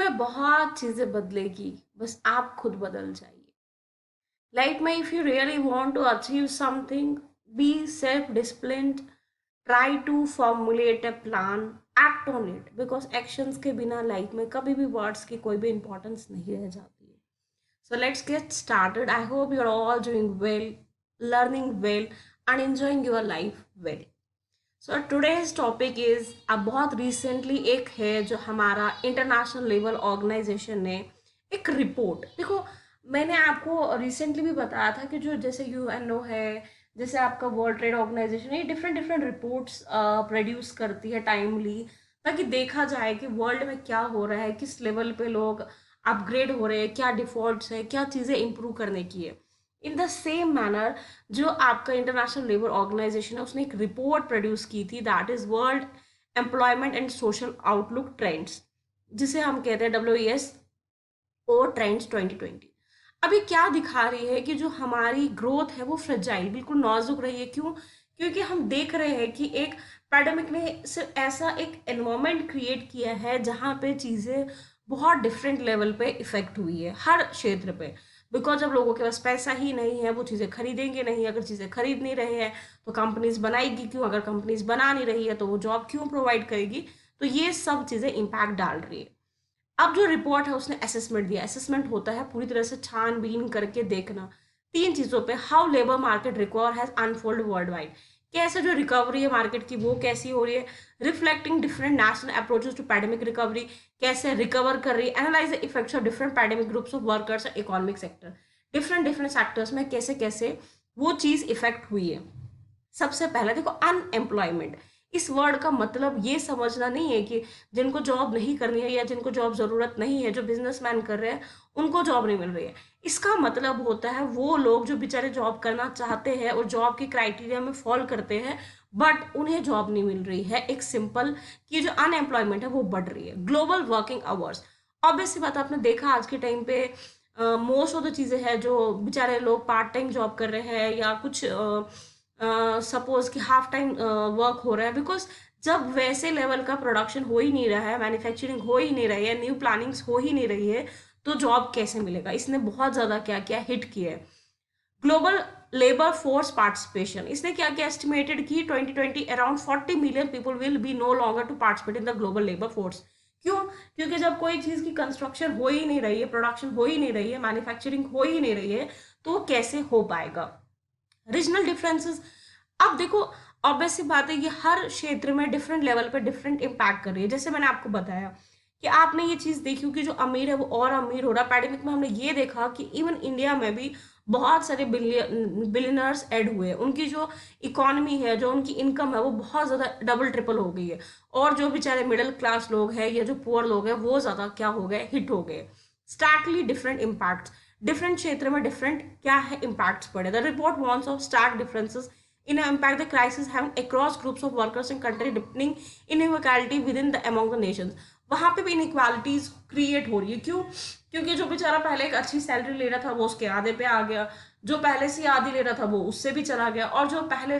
में बहुत चीजें बदलेगी, बस आप खुद बदल जाइए। लाइफ में if you really want to achieve something, be self disciplined, try to formulate a plan, act on it, because actions के बिना लाइफ में कभी भी वर्ड्स की कोई भी इंपॉर्टेंस नहीं रह जाती है। So let's get started. I hope you're all doing well, learning well, and enjoying your life well. So today's topic is अब बहुत रिसेंटली एक है जो हमारा इंटरनेशनल लेवल ऑर्गेनाइजेशन ने एक रिपोर्ट, देखो मैंने आपको रिसेंटली भी बताया था कि जो जैसे यूएनओ है, जैसे आपका वर्ल्ड ट्रेड ऑर्गेनाइजेशन, ये डिफरेंट डिफरेंट रिपोर्ट्स प्रोड्यूस करती है टाइमली, ताकि देखा जाए कि वर्ल्ड में क्या हो रहा है, किस लेवल पे लोग अपग्रेड हो रहे हैं, क्या डिफॉल्ट्स है, क्या चीज़ें इंप्रूव करने की है। इन द सेम मैनर जो आपका इंटरनेशनल लेबर ऑर्गेनाइजेशन है, उसने एक रिपोर्ट प्रोड्यूस की थी, that is world employment and social outlook trends, जिसे हम कहते हैं WHO ट्रेंड्स 2020। अभी क्या दिखा रही है कि जो हमारी ग्रोथ है वो फ्रेजाइल, बिल्कुल नाजुक रही है। क्यों? क्योंकि हम देख रहे हैं कि एक पैडेमिक ने सिर्फ ऐसा एक एनवायरमेंट क्रिएट किया है जहाँ पे चीज़ें बहुत डिफरेंट लेवल पे इफेक्ट हुई है हर क्षेत्र पे। बिकॉज जब लोगों के पास पैसा ही नहीं है, वो चीज़ें खरीदेंगे नहीं, अगर चीज़ें खरीद नहीं रहे हैं तो कंपनीज बनाएगी क्यों, अगर कंपनीज बना नहीं रही है तो वो जॉब क्यों प्रोवाइड करेगी। तो ये सब चीज़ें इम्पैक्ट डाल रही है। अब जो रिपोर्ट है उसने असेसमेंट दिया। असेसमेंट होता है पूरी तरह से छानबीन करके देखना तीन चीज़ों पे, how labour market recover has unfold world wide, कैसे जो रिकवरी है मार्केट की वो कैसी हो रही है, reflecting different national approaches to pandemic recovery, कैसे रिकवर कर रही है, analyse the effects of different pandemic groups of workers and economic sector, different different sectors में कैसे कैसे वो चीज़ इफेक्ट हुई है। सबसे पहला देखो, अनएम्प्लॉयमेंट। इस वर्ड का मतलब ये समझना नहीं है कि जिनको जॉब नहीं करनी है या जिनको जॉब ज़रूरत नहीं है, जो बिजनेसमैन कर रहे हैं उनको जॉब नहीं मिल रही है। इसका मतलब होता है वो लोग जो बेचारे जॉब करना चाहते हैं और जॉब की क्राइटेरिया में फॉल करते हैं, बट उन्हें जॉब नहीं मिल रही है। एक सिंपल कि जो अनएम्प्लॉयमेंट है वो बढ़ रही है। ग्लोबल वर्किंग आवर्स, ऑब्वियस सी बात, आपने देखा आज के टाइम पे मोस्ट ऑफ द चीज़ें हैं जो बेचारे लोग पार्ट टाइम जॉब कर रहे हैं या कुछ सपोज कि हाफ टाइम वर्क हो रहा है, बिकॉज जब वैसे लेवल का प्रोडक्शन हो ही नहीं रहा है, मैन्युफैक्चरिंग हो ही नहीं रही है, न्यू प्लानिंग्स हो ही नहीं रही है, तो जॉब कैसे मिलेगा। इसने बहुत ज़्यादा क्या क्या हिट किया है। ग्लोबल लेबर फोर्स पार्टिसिपेशन, इसने क्या क्या एस्टिमेटेड की 2020 around 40 million people will be no longer to participate in the global labour force. क्यों? क्योंकि जब कोई चीज़ की कंस्ट्रक्शन हो ही नहीं रही है, प्रोडक्शन हो ही नहीं रही है, मैन्युफैक्चरिंग हो ही नहीं रही है, तो कैसे हो पाएगा। रीजनल डिफरेंसेस, अब देखो ऑब्वियस सी बात है ये हर क्षेत्र में डिफरेंट लेवल पे डिफरेंट इम्पैक्ट कर रही है। जैसे मैंने आपको बताया कि आपने ये चीज़ देखी कि जो अमीर है वो और अमीर हो रहा है। पैंडेमिक में हमने ये देखा कि इवन इंडिया में भी बहुत सारे बिलियनर्स ऐड हुए, उनकी जो इकोनॉमी है, जो उनकी इनकम है वो बहुत ज़्यादा डबल ट्रिपल हो गई है। और जो बेचारे मिडिल क्लास लोग हैं या जो पुअर लोग हैं वो ज़्यादा क्या हो गए, हिट हो गए। स्टार्कली डिफरेंट इम्पैक्ट, डिफरेंट क्षेत्र में डिफरेंट क्या है इम्पैक्ट्स पड़े। The report warns of stark differences in impact the crisis having across groups of workers in country deepening inequality within the among the nations। वहां पे भी इनइक्वालिटीज क्रिएट हो रही है। क्यों? क्योंकि जो बेचारा पहले एक अच्छी सैलरी ले रहा था वो उसके आधे पे आ गया, जो पहले से आधी ले रहा था वो उससे भी चला गया, और जो पहले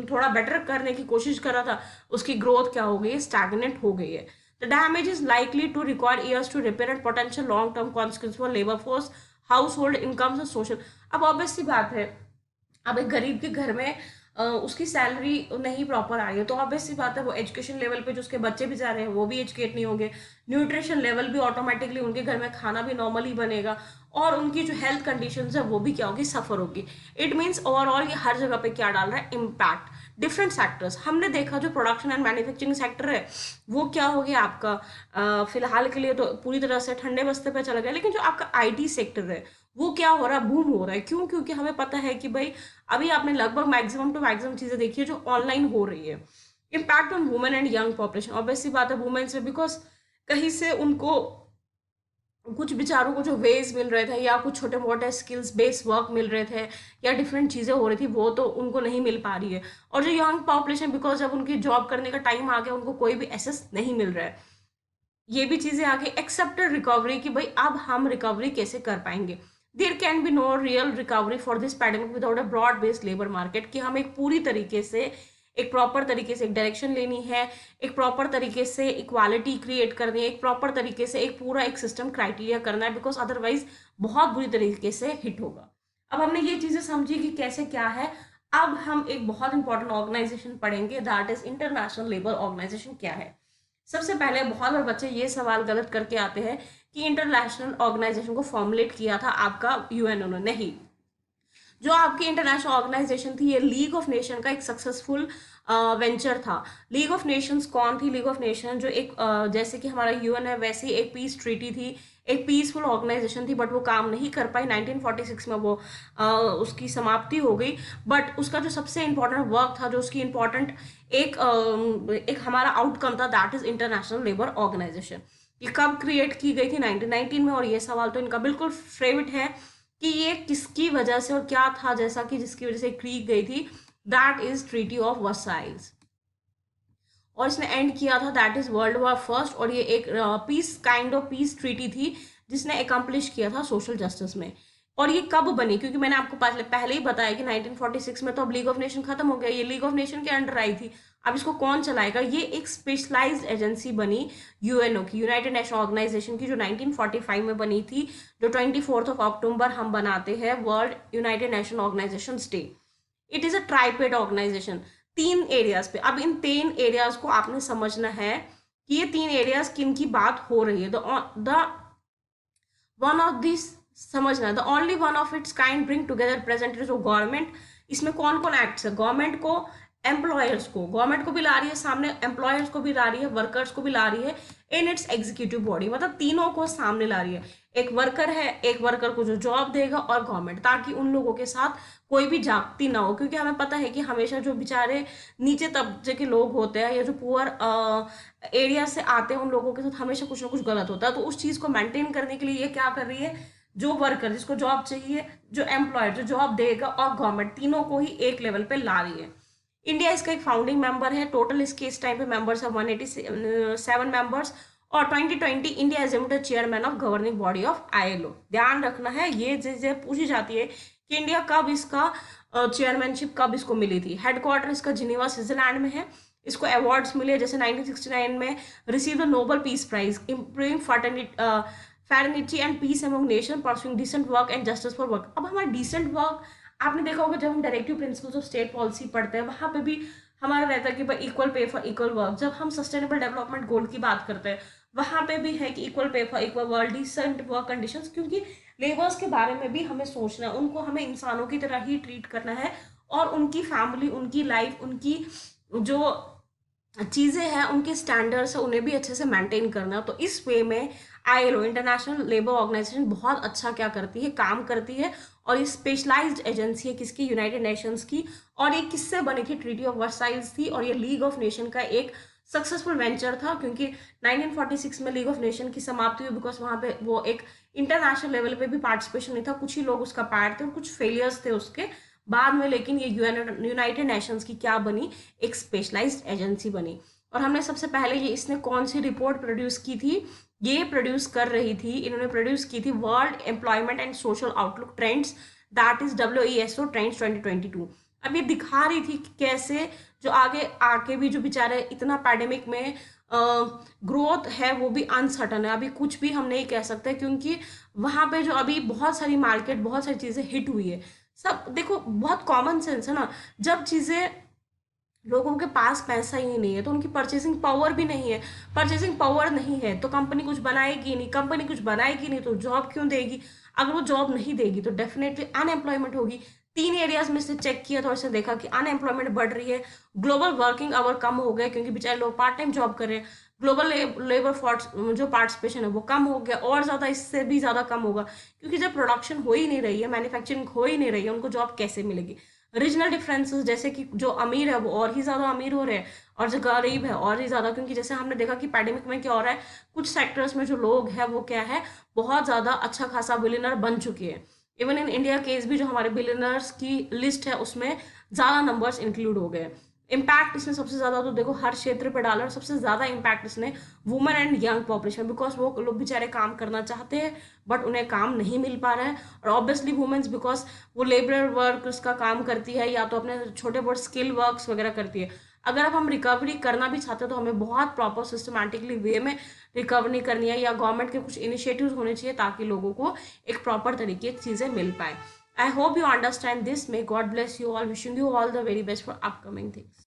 थोड़ा बेटर करने की कोशिश कर रहा था उसकी ग्रोथ क्या हो गई है, स्टैग्नेंट हो गई है। The damage is likely to require years to repair and potential long-term consequences for labor force, household incomes and social। अब ऑब्वियस सी बात है, अब एक गरीब के घर में उसकी सैलरी नहीं प्रॉपर आ रही है तो ऑब्वियस सी बात है वो एजुकेशन लेवल पे जो उसके बच्चे भी जा रहे हैं वो भी एजुकेट नहीं होंगे, न्यूट्रिशन लेवल भी ऑटोमेटिकली उनके घर में खाना भी नॉर्मली बनेगा, और उनकी जो हेल्थ कंडीशंस है वो भी क्या होगी, सफर होगी। इट मीन्स ओवरऑल ये हर जगह पे क्या डाल रहा है, इम्पैक्ट। डिफरेंट सेक्टर्स हमने देखा, जो प्रोडक्शन एंड मैन्युफैक्चरिंग सेक्टर है वो क्या हो गया आपका, फिलहाल के लिए तो पूरी तरह से ठंडे बस्ते पे चला गया, लेकिन जो आपका आईटी सेक्टर है वो क्या हो रहा है, बूम हो रहा है। क्यों? क्योंकि हमें पता है कि भाई अभी आपने लगभग मैक्सिमम टू मैक्सिमम चीज़ें देखी है जो ऑनलाइन हो रही है। Impact on women and young population, obviously बात है वुमेन्स में, बिकॉज कहीं से उनको कुछ बेचारों को जो वेज मिल रहे थे या कुछ छोटे मोटे स्किल्स बेस्ड वर्क मिल रहे थे या डिफरेंट चीज़ें हो रही थी वो तो उनको नहीं मिल पा रही है। और जो यंग पॉपुलेशन, बिकॉज जब उनकी जॉब करने का टाइम आ गया उनको कोई भी एसेस नहीं मिल रहा है। ये भी चीज़ें आ गई। एक्सेप्टेड रिकवरी, कि भाई अब हम रिकवरी कैसे कर पाएंगे। There can be no real recovery for this pandemic without a broad based labour market, कि हम एक पूरी तरीके से एक प्रॉपर तरीके से एक डायरेक्शन लेनी है, एक प्रॉपर तरीके से इक्वालिटी क्रिएट करनी है, एक प्रॉपर तरीके से एक पूरा एक सिस्टम क्राइटेरिया करना है, बिकॉज अदरवाइज बहुत बुरी तरीके से हिट होगा। अब हमने ये चीजें समझी कि कैसे क्या है। अब हम एक बहुत इंपॉर्टेंट ऑर्गेनाइजेशन पढ़ेंगे, that is International Labour Organisation क्या है। सबसे पहले बहुत बार बच्चे ये सवाल गलत करके आते हैं कि इंटरनेशनल ऑर्गेनाइजेशन को फॉर्मुलेट किया था आपका यूएनओ ने। नहीं, जो आपकी इंटरनेशनल ऑर्गेनाइजेशन थी, ये लीग ऑफ नेशन का एक सक्सेसफुल वेंचर था। लीग ऑफ नेशंस कौन थी? लीग ऑफ नेशन जो एक जैसे कि हमारा यूएन है वैसे ही एक पीस ट्रीटी थी, एक पीसफुल ऑर्गेनाइजेशन थी, बट वो काम नहीं कर पाई। 1946 में वो उसकी समाप्ति हो गई। बट उसका जो सबसे इंपॉर्टेंट वर्क था, जो उसकी इंपॉर्टेंट एक हमारा आउटकम था, that is International Labour Organisation. ये कब क्रिएट की गई थी? 1919 में। और ये सवाल तो इनका बिल्कुल फेवरेट है कि ये किसकी वजह से और क्या था जैसा कि जिसकी वजह से की गई थी, that is Treaty of Versailles. और इसने एंड किया था, that is World War first. और ये एक peace kind of peace treaty थी जिसने एकम्प्लिश किया था सोशल जस्टिस में। और ये कब बनी? क्योंकि मैंने आपको पहले ही बताया कि 1946 में तो अब लीग ऑफ नेशन खत्म हो गया, ये लीग ऑफ नेशन के अंडर आई थी। अब इसको कौन चलाएगा? ये एक स्पेशलाइज्ड एजेंसी बनी यूएनओ की, यूनाइटेड नेशन ऑर्गेनाइजेशन की, जो 1945 में बनी थी। जो 24 अक्टूबर हम बनाते हैं world united nation organisation day. It is a tripartite organisation. 3 areas पे, अब इन 3 एरियाज को आपने समझना है कि ये 3 एरियाज किन की बात हो रही है। द वन ऑफ दिस समझना, the only one of its kind bring together present जो गवर्नमेंट, इसमें कौन कौन एक्ट्स है? गवर्नमेंट को, एम्प्लॉयर्स को, गवर्नमेंट को भी ला रही है सामने, एम्प्लॉयर्स को भी ला रही है, वर्कर्स को भी ला रही है इन इट्स एग्जीक्यूटिव बॉडी, मतलब तीनों को सामने ला रही है। एक वर्कर है, एक वर्कर को जो जॉब देगा, और गवर्नमेंट, ताकि उन लोगों के साथ कोई भी जागती ना हो। क्योंकि हमें पता है कि हमेशा जो बेचारे नीचे तबके के लोग होते हैं या जो पुअर एरिया से आते हैं, उन लोगों के साथ हमेशा कुछ ना कुछ गलत होता है। तो उस चीज को मेंटेन करने के लिए ये क्या कर रही है, जो वर्कर जिसको जॉब चाहिए, जो एम्प्लॉयर जो जॉब देगा, और गवर्नमेंट, तीनों को ही एक लेवल पे ला रही है। इंडिया इसका एक फाउंडिंग मेंबर है। टोटल इसके इस टाइम पे मेंबर्स है 187 मेंबर्स। और 2020 India as the chairman of governing body of ILO. ध्यान रखना है, ये चीजें पूछी जाती है कि इंडिया कब इसका चेयरमैनशिप कब इसको मिली थी। हेडक्वार्टर इसका जिनेवा स्विट्जरलैंड में है। इसको अवार्ड्स मिले, जैसे 1969 में receive the Nobel Peace Prize, improving fraternity and peace among nation, pursuing decent work and justice for work. अब हमारा डिसेंट वर्क, आपने देखा होगा जब हम directive principles of state policy पढ़ते हैं, वहां पे भी हमारा रहता है कि भाई equal pay for equal work. जब हम सस्टेनेबल डेवलपमेंट गोल की बात करते हैं, वहां पे भी है कि equal pay for equal work, decent work conditions. क्योंकि लेबर्स के बारे में भी हमें सोचना है, उनको हमें इंसानों की तरह ही ट्रीट करना है, और उनकी फैमिली, उनकी लाइफ, उनकी जो चीज़ें हैं, उनके स्टैंडर्ड्स है, उन्हें भी अच्छे से मेंटेन करना। तो इस वे में आईएलओ, इंटरनेशनल लेबर ऑर्गेनाइजेशन, बहुत अच्छा क्या करती है, काम करती है। और ये स्पेशलाइज्ड एजेंसी है किसकी? यूनाइटेड नेशंस की। और ये किससे बनी थी? ट्रीटी ऑफ वर्साइल्स थी। और ये लीग ऑफ नेशन का एक सक्सेसफुल वेंचर था, क्योंकि 1946 में लीग ऑफ नेशन की समाप्ति हुई, बिकॉज वहाँ पे वो एक इंटरनेशनल लेवल पे भी पार्टिसिपेशन नहीं था, कुछ ही लोग उसका पार्ट थे और कुछ फेलियर्स थे उसके बाद में। लेकिन ये यूनाइटेड नेशंस की क्या बनी? एक स्पेशलाइज्ड एजेंसी बनी। और हमने सबसे पहले ये इसने कौन सी रिपोर्ट प्रोड्यूस की थी? ये प्रोड्यूस कर रही थी, इन्होंने प्रोड्यूस की थी world employment and social outlook trends, that is WESO trends 2022। अब ये दिखा रही थी कि कैसे जो आगे आके भी जो बेचारे इतना पैंडेमिक में ग्रोथ है वो भी अनसर्टन है, अभी कुछ भी हम नहीं कह सकते, क्योंकि वहां पे जो अभी बहुत सारी मार्केट, बहुत सारी चीजें हिट हुई है। सब देखो, बहुत कॉमन सेंस है ना, जब चीजें लोगों के पास पैसा ही नहीं है तो उनकी परचेसिंग पावर भी नहीं है। परचेसिंग पावर नहीं है तो कंपनी कुछ बनाएगी नहीं, कंपनी कुछ बनाएगी नहीं तो जॉब क्यों देगी? अगर वो जॉब नहीं देगी तो डेफिनेटली अनएम्प्लॉयमेंट होगी। 3 एरियाज में से चेक किया था और इसने देखा कि अनएम्प्लॉयमेंट बढ़ रही है, ग्लोबल वर्किंग आवर कम हो गए क्योंकि बेचारे लोग पार्ट टाइम जॉब कर रहे हैं, ग्लोबल लेबर फोर्स जो पार्टिसिपेशन है वो कम हो गया, और ज़्यादा इससे भी ज़्यादा कम होगा, क्योंकि जब प्रोडक्शन हो ही नहीं रही है, मैन्युफैक्चरिंग हो ही नहीं रही है, उनको जॉब कैसे मिलेगी? रीजनल डिफरेंसेस, जैसे कि जो अमीर है वो और ही ज़्यादा अमीर हो रहे हैं और जो गरीब है और ही ज़्यादा, क्योंकि जैसे हमने देखा कि पैंडेमिक में क्या हो रहा है, कुछ सेक्टर्स में जो लोग हैं वो क्या है, बहुत ज़्यादा अच्छा खासा बिलियनर बन चुके हैं। इवन इन इंडिया केस भी जो हमारे बिलियनर्स की लिस्ट है उसमें ज़्यादा नंबर्स इंक्लूड हो गए। इम्पैक्ट इसने सबसे ज़्यादा तो देखो हर क्षेत्र पे डाला, और सबसे ज़्यादा इम्पैक्ट इसने women and young population, because वो लोग बेचारे काम करना चाहते हैं बट उन्हें काम नहीं मिल पा रहा है। और ऑब्वियसली वुमेन्स, बिकॉज वो लेबर वर्क उसका काम करती है या तो अपने छोटे बहुत स्किल वर्क्स वगैरह करती है। अगर अब हम रिकवरी करना भी चाहते हैं तो हमें बहुत प्रॉपर सिस्टमैटिकली वे में रिकवरी करनी है, या गवर्नमेंट के कुछ इनिशिएटिव्स होने चाहिए ताकि लोगों को एक प्रॉपर तरीके की चीज़ें मिल पाए। I hope you understand this. May God bless you all. Wishing you all the very best for upcoming things.